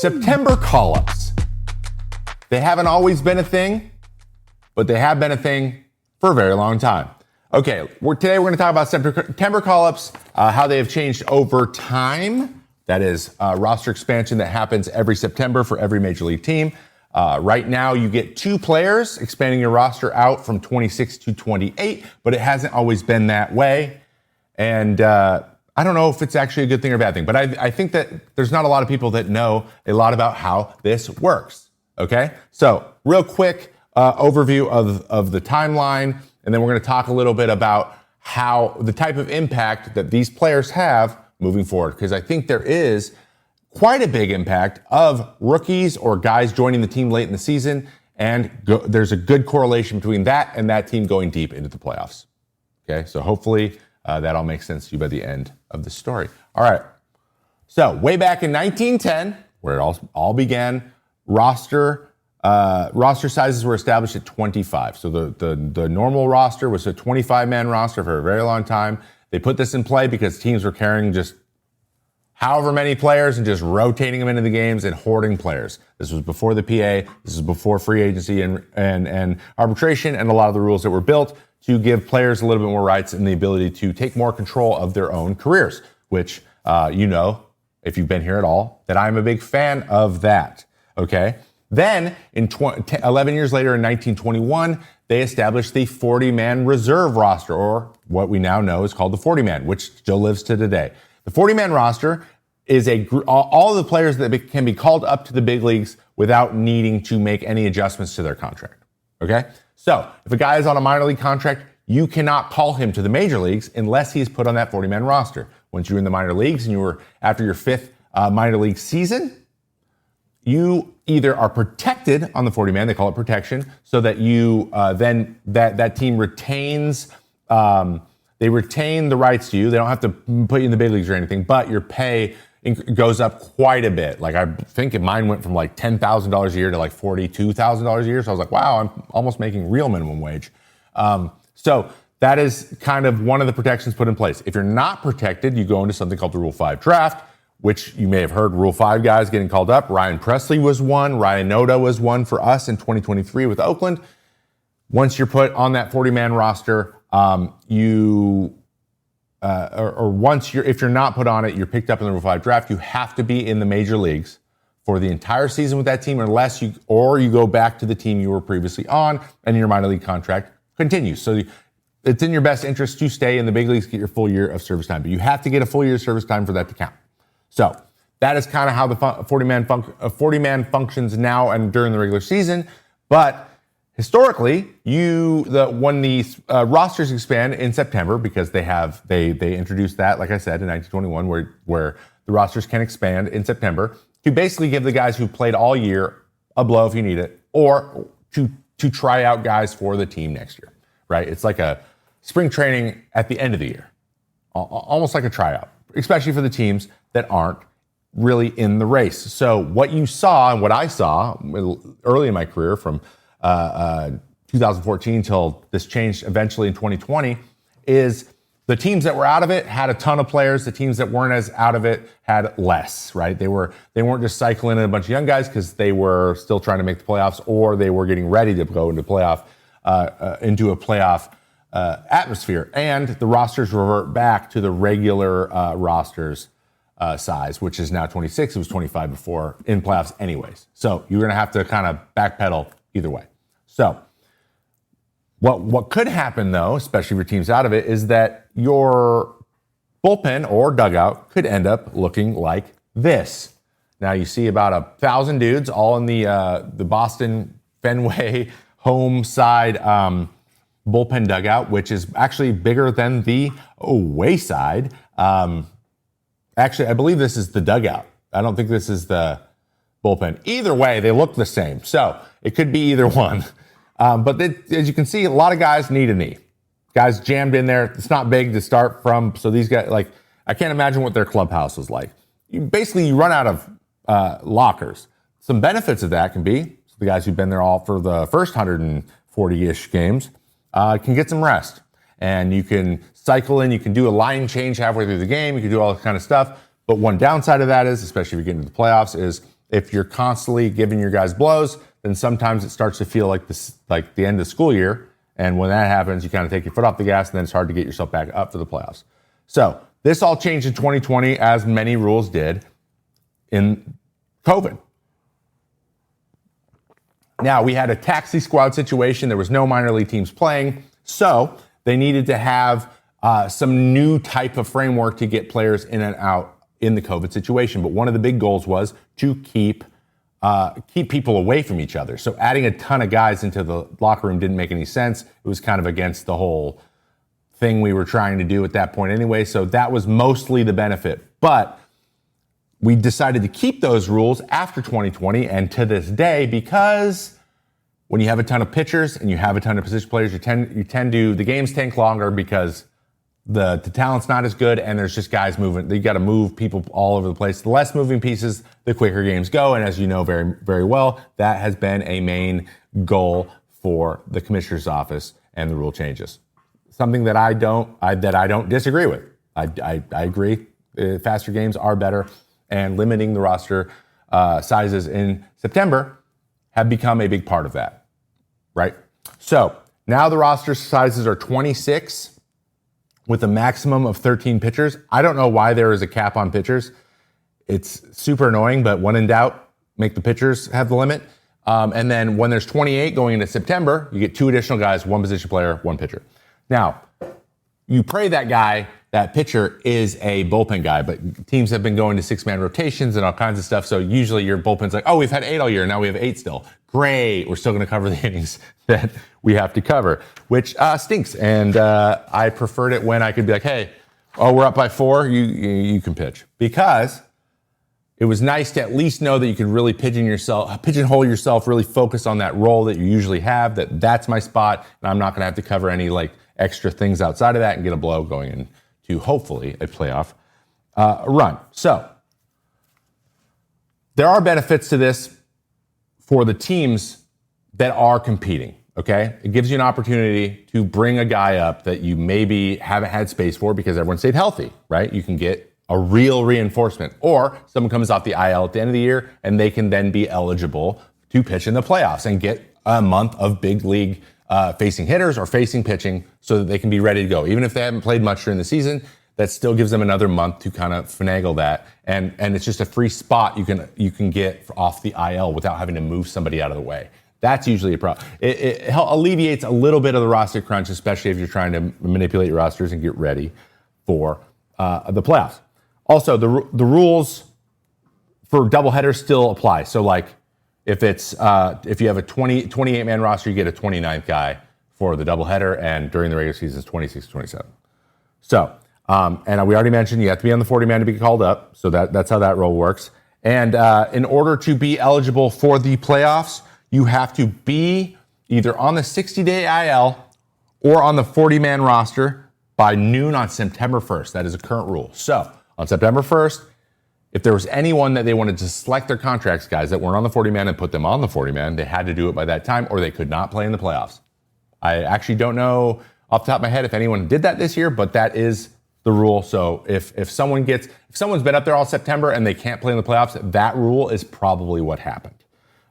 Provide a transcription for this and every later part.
September call-ups. They haven't always been a thing, but they have been a thing for a very long time. Okay, today we're going to talk about September call-ups, how they have changed over time. That is roster expansion that happens every September for every major league team. Right now, you get 2 players expanding your roster out from 26 to 28, but it hasn't always been that way. And I don't know if it's actually a good thing or a bad thing, but I think that there's not a lot of people that know a lot about how this works. Okay, so real quick overview of the timeline, and then we're going to talk a little bit about how the type of impact that these players have moving forward, because I think there is quite a big impact of rookies or guys joining the team late in the season, and there's a good correlation between that and that team going deep into the playoffs. Okay, so hopefully that all makes sense to you by the end of the story. All right, so way back in 1910, where it all began, roster sizes were established at 25. So the normal roster was a 25-man roster for a very long time. They put this in play because teams were carrying just however many players and just rotating them into the games and hoarding players. This was before the PA. This is before free agency and arbitration and a lot of the rules that were built to give players a little bit more rights and the ability to take more control of their own careers, which if you've been here at all, that I'm a big fan of that. Okay. Then, 11 years later, in 1921, they established the 40-man reserve roster, or what we now know is called the 40-man, which still lives to today. The 40-man roster is all of the players that can be called up to the big leagues without needing to make any adjustments to their contract. Okay? So, if a guy is on a minor league contract, you cannot call him to the major leagues unless he's put on that 40-man roster. Once you're in the minor leagues and you were after your 5th minor league season, you either are protected on the 40-man, they call it protection, so that you then that team retains they retain the rights to you. They don't have to put you in the big leagues or anything, but your pay goes up quite a bit. Like I think mine went from like $10,000 a year to like $42,000 a year. So I was like, wow, I'm almost making real minimum wage. So that is kind of one of the protections put in place. If you're not protected, you go into something called the Rule 5 draft, which you may have heard Rule 5 guys getting called up. Ryan Presley was one. Ryan Noda was one for us in 2023 with Oakland. Once you're put on that 40-man roster, if you're not put on it, you're picked up in the Rule 5 draft. You have to be in the major leagues for the entire season with that team, unless you go back to the team you were previously on and your minor league contract continues. So it's in your best interest to stay in the big leagues, get your full year of service time, but you have to get a full year of service time for that to count. So that is kind of how the 40-man functions now and during the regular season. But historically, when these rosters expand in September, because they introduced that, like I said, in 1921, where the rosters can expand in September to basically give the guys who played all year a blow if you need it, or to try out guys for the team next year. Right? It's like a spring training at the end of the year, almost like a tryout, especially for the teams that aren't really in the race. So what you saw and what I saw early in my career from 2014 till this changed eventually in 2020 is the teams that were out of it had a ton of players. The teams that weren't as out of it had less, right? They weren't just cycling in a bunch of young guys because they were still trying to make the playoffs, or they were getting ready to go into a playoff atmosphere. And the rosters revert back to the regular rosters size, which is now 26. It was 25 before in playoffs anyways. So you're going to have to kind of backpedal either way. So what could happen, though, especially for teams out of it, is that your bullpen or dugout could end up looking like this. Now you see about 1,000 dudes all in the Boston Fenway home side bullpen dugout, which is actually bigger than the away side. Actually, I believe this is the dugout. I don't think this is the bullpen. Either way, they look the same. So it could be either one. But as you can see, a lot of guys need a knee. Guys jammed in there. It's not big to start from. So these guys, I can't imagine what their clubhouse was like. You run out of lockers. Some benefits of that can be the guys who've been there all for the first 140-ish games can get some rest. And you can cycle in. You can do a line change halfway through the game. You can do all that kind of stuff. But one downside of that is, especially if you get into the playoffs, is if you're constantly giving your guys blows, then sometimes it starts to feel like the end of the school year. And when that happens, you kind of take your foot off the gas, and then it's hard to get yourself back up for the playoffs. So this all changed in 2020, as many rules did in COVID. Now, we had a taxi squad situation. There was no minor league teams playing. So they needed to have some new type of framework to get players in and out in the COVID situation. But one of the big goals was to keep people away from each other. So adding a ton of guys into the locker room didn't make any sense. It was kind of against the whole thing we were trying to do at that point anyway. So that was mostly the benefit. But we decided to keep those rules after 2020 and to this day, because when you have a ton of pitchers and you have a ton of position players, the games take longer because the talent's not as good, and there's just guys moving. You got to move people all over the place. The less moving pieces, the quicker games go. And as you know very, very well, that has been a main goal for the commissioner's office and the rule changes. Something that I don't disagree with. I agree. Faster games are better, and limiting the roster sizes in September have become a big part of that, right? So now the roster sizes are 26 with a maximum of 13 pitchers. I don't know why there is a cap on pitchers. It's super annoying, but when in doubt, make the pitchers have the limit. And then when there's 28 going into September, you get 2 additional guys, 1 position player, 1 pitcher. Now, you pray that pitcher is a bullpen guy, but teams have been going to 6-man rotations and all kinds of stuff. So usually your bullpen's like, oh, we've had 8 all year. Now we have 8 still. Great. We're still going to cover the innings that we have to cover, which stinks. And I preferred it when I could be like, hey, we're up by 4. You can pitch, because it was nice to at least know that you could really pigeonhole yourself, really focus on that role that you usually have, that's my spot. And I'm not going to have to cover any extra things outside of that and get a blow going into hopefully a playoff run. So there are benefits to this for the teams that are competing, okay? It gives you an opportunity to bring a guy up that you maybe haven't had space for because everyone stayed healthy, right? You can get a real reinforcement, or someone comes off the IL at the end of the year and they can then be eligible to pitch in the playoffs and get a month of big league facing hitters or facing pitching so that they can be ready to go. Even if they haven't played much during the season, that still gives them another month to kind of finagle that. And it's just a free spot you can get off the IL without having to move somebody out of the way. That's usually a problem. It alleviates a little bit of the roster crunch, especially if you're trying to manipulate your rosters and get ready for the playoffs. Also, the rules for doubleheaders still apply. So if you have a 28-man roster, you get a 29th guy for the doubleheader, and during the regular season, it's 26 to 27. So, and we already mentioned you have to be on the 40-man to be called up, so that's how that role works. And in order to be eligible for the playoffs, you have to be either on the 60-day IL or on the 40-man roster by noon on September 1st. That is a current rule. So, on September 1st, if there was anyone that they wanted to select their contracts guys that weren't on the 40-man and put them on the 40-man, they had to do it by that time, or they could not play in the playoffs. I actually don't know off the top of my head if anyone did that this year, but that is the rule. So if someone's been up there all September and they can't play in the playoffs, that rule is probably what happened.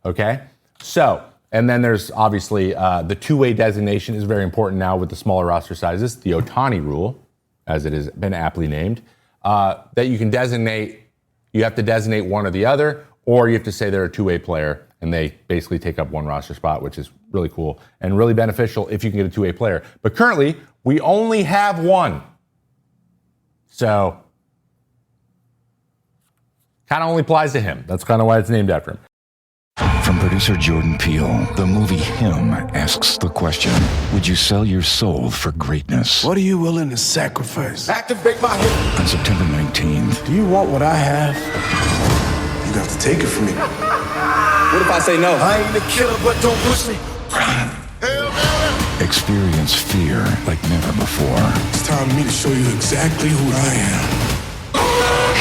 Okay? So, and then there's obviously the two-way designation is very important now with the smaller roster sizes, the Ohtani rule, as it has been aptly named, that you can designate. You have to designate one or the other, or you have to say they're a two-way player, and they basically take up one roster spot, which is really cool and really beneficial if you can get a two-way player. But currently, we only have one. So, kind of only applies to him. That's kind of why it's named after him. From producer Jordan Peele, the movie Him asks the question, would you sell your soul for greatness? What are you willing to sacrifice? Activate my hip. On September 19th. Do you want what I have? You got to take it from me. What if I say no? I ain't a killer, but don't push me. Experience fear like never before. It's time for me to show you exactly who I am.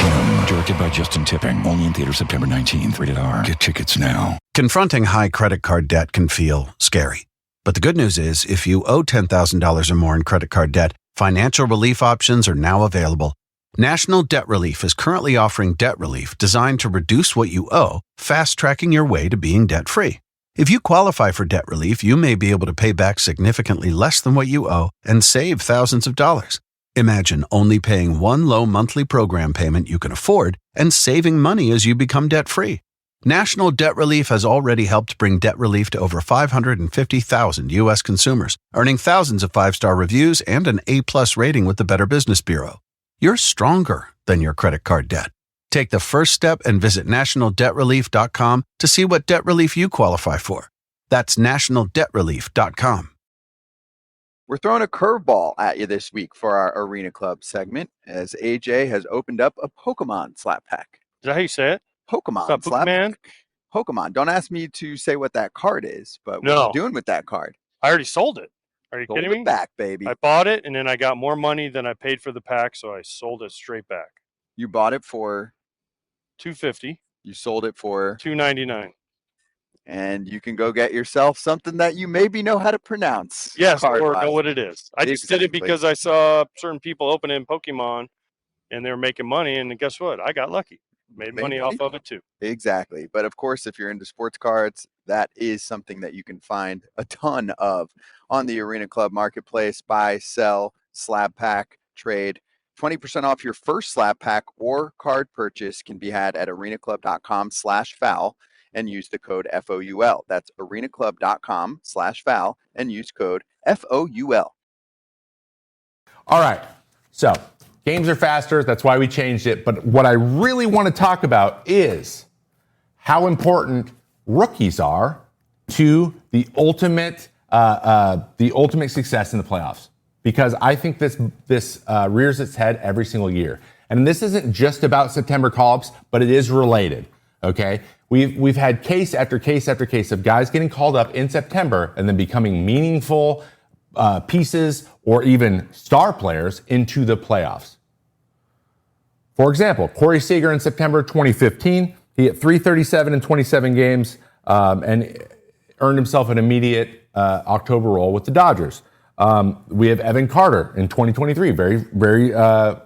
Him, directed by Justin Tipping. Only in theaters September 19th. Rated R. Get tickets now. Confronting high credit card debt can feel scary. But the good news is, if you owe $10,000 or more in credit card debt, financial relief options are now available. National Debt Relief is currently offering debt relief designed to reduce what you owe, fast-tracking your way to being debt-free. If you qualify for debt relief, you may be able to pay back significantly less than what you owe and save thousands of dollars. Imagine only paying one low monthly program payment you can afford and saving money as you become debt-free. National Debt Relief has already helped bring debt relief to over 550,000 U.S. consumers, earning thousands of five-star reviews and an A-plus rating with the Better Business Bureau. You're stronger than your credit card debt. Take the first step and visit nationaldebtrelief.com to see what debt relief you qualify for. That's nationaldebtrelief.com. We're throwing a curveball at you this week for our Arena Club segment, as AJ has opened up a Pokemon slap pack. Is that how you say it? Pokemon It's not slap Pokemon? pack. Pokemon. Don't ask me to say what that card is, but what No. are you doing with that card? I already sold it. Are you Sold kidding it me? back, baby. I bought it, and then I got more money than I paid for the pack, so I sold it straight back. You bought it for, $250, you sold it for, $299. and you can go get yourself something that you maybe know how to pronounce. Yes, or card-wise. know what it is. I just did it Exactly. because I saw certain people opening Pokemon, and they were making money, and guess what? I got lucky. Made money off of it, too. Exactly. But of course, if you're into sports cards, that is something that you can find a ton of on the Arena Club Marketplace. Buy, sell, slab pack, trade. 20% off your first slab pack or card purchase can be had at arenaclub.com/foul and use the code FOUL. That's arenaclub.com/foul and use code FOUL. All right. So games are faster. That's why we changed it. But what I really want to talk about is how important rookies are to the ultimate success in the playoffs. Because I think this rears its head every single year. And this isn't just about September call-ups, but it is related. Okay, we've had case after case after case of guys getting called up in September and then becoming meaningful pieces or even star players into the playoffs. For example, Corey Seager in September 2015, he hit .337 in 27 games and earned himself an immediate October role with the Dodgers. We have Evan Carter in 2023, very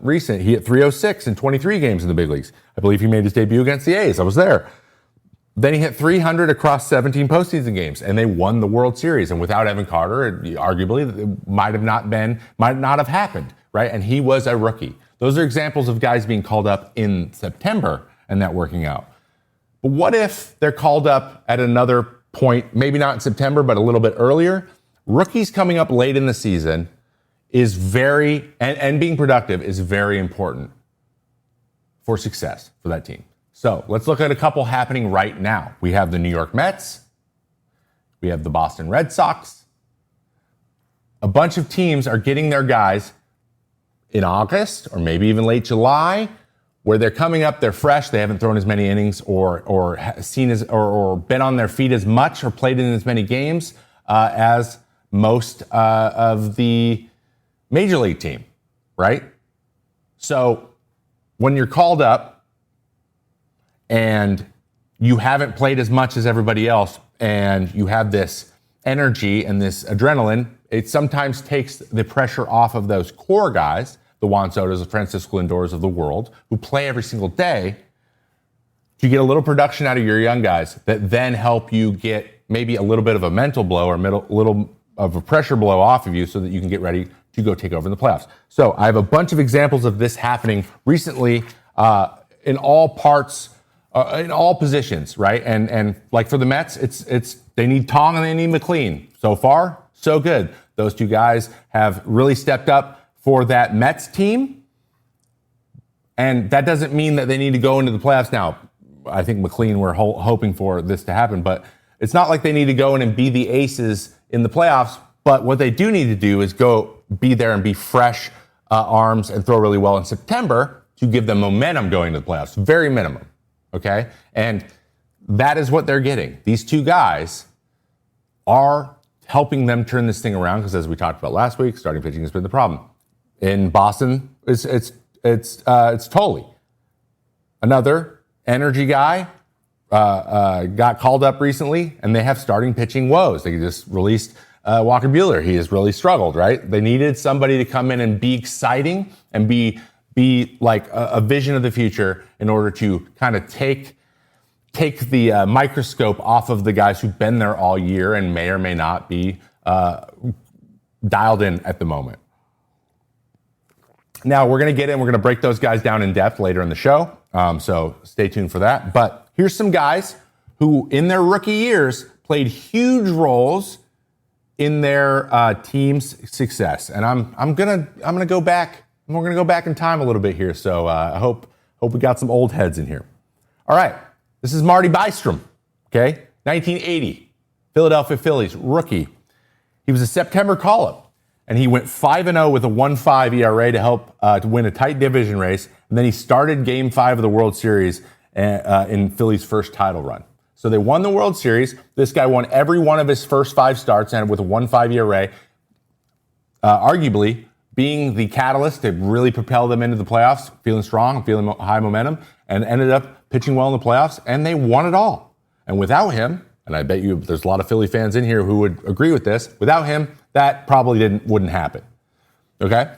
recent. He hit .306 in 23 games in the big leagues. I believe he made his debut against the A's. I was there. Then he hit .300 across 17 postseason games, and they won the World Series. And without Evan Carter, arguably, it might not have happened, right? And he was a rookie. Those are examples of guys being called up in September and that working out. But what if they're called up at another point, maybe not in September, but a little bit earlier? Rookies coming up late in the season is and being productive is very important for success for that team. So let's look at a couple happening right now. We have the New York Mets. We have the Boston Red Sox. A bunch of teams are getting their guys in August or maybe even late July, where they're coming up, they're fresh, they haven't thrown as many innings or seen as or been on their feet as much or played in as many games as most of the major league team, right? So when you're called up and you haven't played as much as everybody else and you have this energy and this adrenaline, it sometimes takes the pressure off of those core guys, the Juan Sotos, the Francisco Lindors of the world, who play every single day, to get a little production out of your young guys that then help you get maybe a little bit of a mental blow or a little of a pressure blow off of you so that you can get ready to go take over in the playoffs. So I have a bunch of examples of this happening recently in all parts, in all positions, right? And like for the Mets, it's they need Tong and they need McLean. So far, so good. Those two guys have really stepped up for that Mets team. And that doesn't mean that they need to go into the playoffs now. I think McLean, we're hoping for this to happen, but it's not like they need to go in and be the aces in the playoffs. But what they do need to do is go be there and be fresh arms and throw really well in September to give them momentum going to the playoffs. Very minimum, okay? And that is what they're getting. These two guys are helping them turn this thing around because, as we talked about last week, starting pitching has been the problem. In Boston, it's Tolley. Another energy guy got called up recently, and they have starting pitching woes. They just released Walker Buehler. He has really struggled, right? They needed somebody to come in and be exciting and be be like a vision of the future in order to kind of take the microscope off of the guys who've been there all year and may or may not be dialed in at the moment. Now, we're going to break those guys down in depth later in the show, so stay tuned for that. But here's some guys who, in their rookie years, played huge roles in their team's success. And I'm gonna go back. We're gonna go back in time a little bit here. So I hope we got some old heads in here. All right, this is Marty Bystrom. Okay, 1980, Philadelphia Phillies rookie. He was a September call-up, and he went 5-0 with a 1.5 ERA to help to win a tight division race. And then he started Game 5 of the World Series in Philly's first title run. So they won the World Series. This guy won every one of his first 5 starts and with a 1.5 ERA, arguably being the catalyst to really propel them into the playoffs, feeling strong, feeling high momentum, and ended up pitching well in the playoffs, and they won it all. And without him, and I bet you there's a lot of Philly fans in here who would agree with this, without him, that probably wouldn't happen. Okay?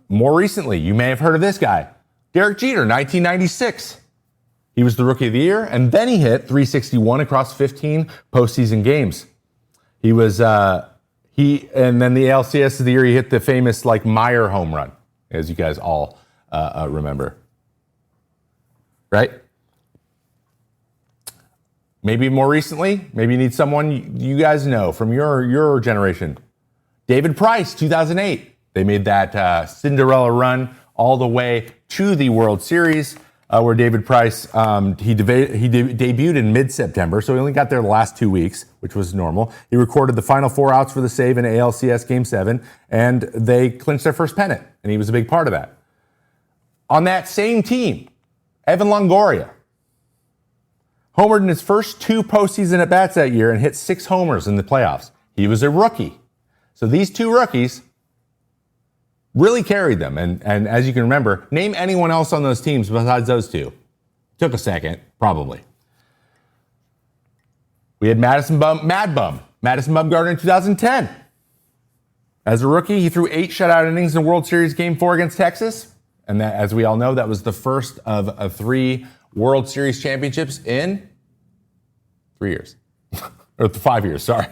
More recently, you may have heard of this guy, Derek Jeter, 1996. He was the Rookie of the Year, and then he hit .361 across 15 postseason games. He was and then the ALCS of the year, he hit the famous Meyer home run, as you guys all remember, right? Maybe more recently, maybe you need someone you guys know from your generation. David Price, 2008. They made that Cinderella run all the way to the World Series. Where David Price, he debuted in mid-September, so he only got there the last 2 weeks, which was normal. He recorded the final 4 outs for the save in ALCS Game 7, and they clinched their first pennant, and he was a big part of that. On that same team, Evan Longoria homered in his first 2 postseason at-bats that year and hit 6 homers in the playoffs. He was a rookie. So these 2 rookies really carried them. And as you can remember, name anyone else on those teams besides those 2. Took a second, probably. We had Madison Bumgarner in 2010. As a rookie, he threw 8 shutout innings in World Series Game 4 against Texas. And that, as we all know, that was the first of 3 World Series championships in 3 years. Or 5 years, sorry.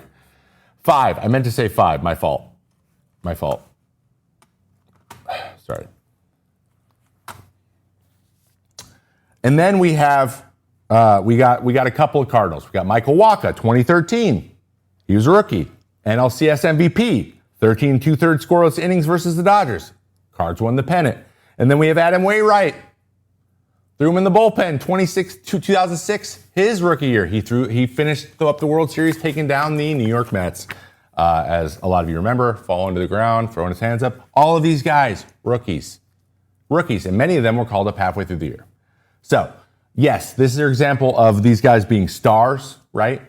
5. I meant to say 5. My fault. Sorry. And then we have we got a couple of Cardinals. We got Michael Wacha, 2013. He was a rookie. NLCS MVP, 13 2/3 scoreless innings versus the Dodgers. Cards won the pennant. And then we have Adam Wainwright. Threw him in the bullpen, 2006, his rookie year. He finished up the World Series taking down the New York Mets. As a lot of you remember, falling to the ground, throwing his hands up. All of these guys, rookies, and many of them were called up halfway through the year. So, yes, this is an example of these guys being stars, right?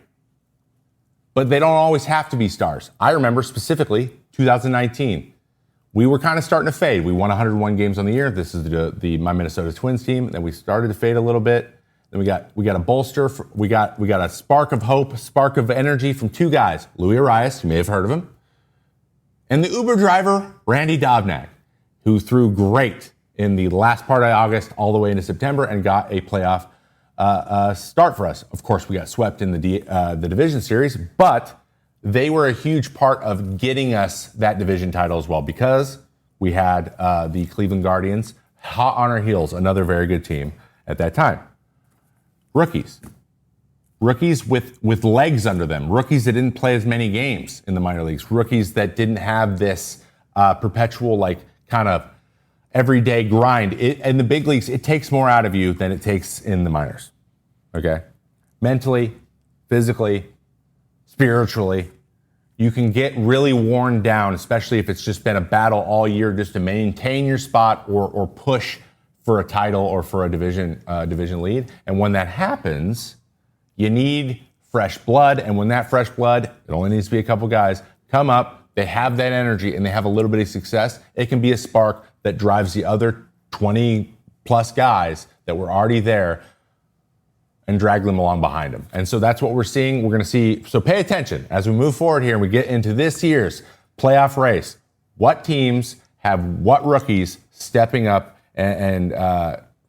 But they don't always have to be stars. I remember specifically 2019. We were kind of starting to fade. We won 101 games on the year. This is my Minnesota Twins team. Then we started to fade a little bit. Then we got a bolster. We got a spark of hope, spark of energy from 2 guys. Louis Arias, you may have heard of him, and the Uber driver, Randy Dobnak, who threw great in the last part of August all the way into September and got a playoff start for us. Of course, we got swept in the division series, but they were a huge part of getting us that division title as well because we had the Cleveland Guardians hot on our heels, another very good team at that time. Rookies with legs under them, rookies that didn't play as many games in the minor leagues, rookies that didn't have this perpetual kind of everyday grind. In the big leagues, it takes more out of you than it takes in the minors, okay? Mentally, physically, spiritually, you can get really worn down, especially if it's just been a battle all year just to maintain your spot or push for a title or for a division lead. And when that happens, you need fresh blood. And when that fresh blood, it only needs to be a couple guys, come up, they have that energy and they have a little bit of success, it can be a spark that drives the other 20 plus guys that were already there and drag them along behind them. And so that's what we're seeing. We're going to see. So pay attention as we move forward here and we get into this year's playoff race. What teams have what rookies stepping up and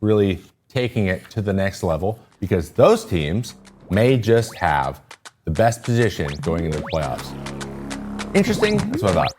really taking it to the next level, because those teams may just have the best position going into the playoffs. Interesting. That's what I thought.